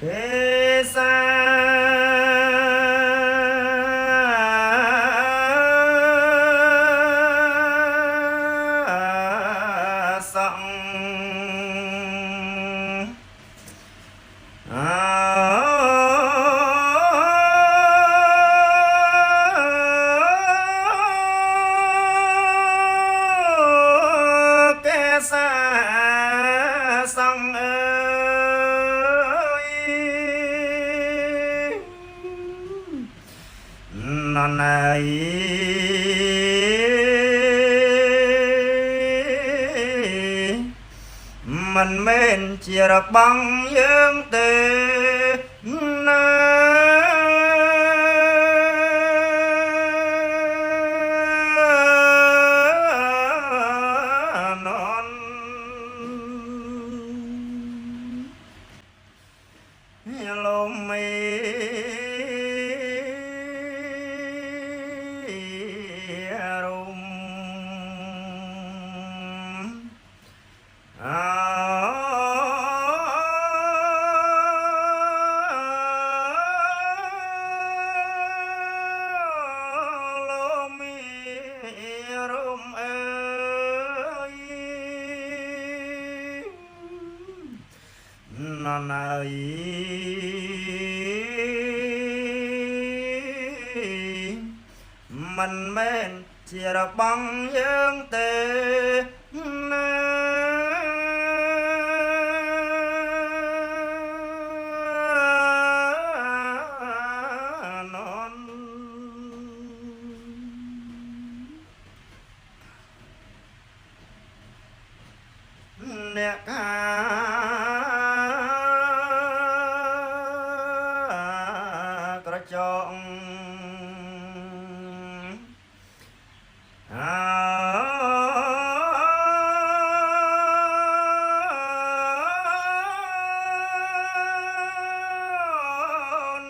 Kê sa sẵn kê sa sẵn này mình men chia được bằng dương tề non hello mày non ơi mình men chia được bằng dương tề non nè chọn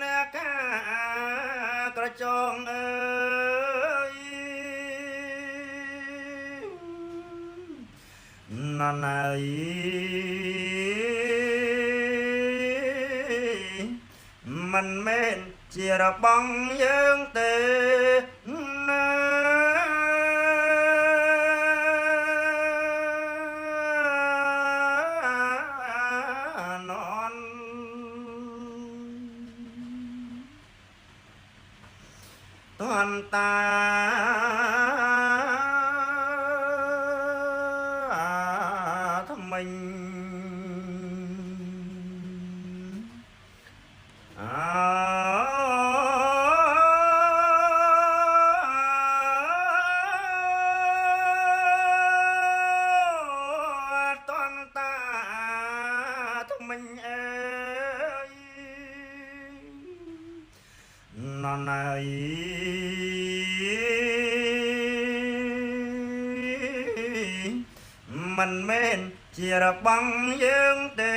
nè cá chọn ơi non ơi mình men chia được bằng dương tề non toàn ta thông minh toàn ta thông minh ơi non ơi mình men chia được bằng dương tề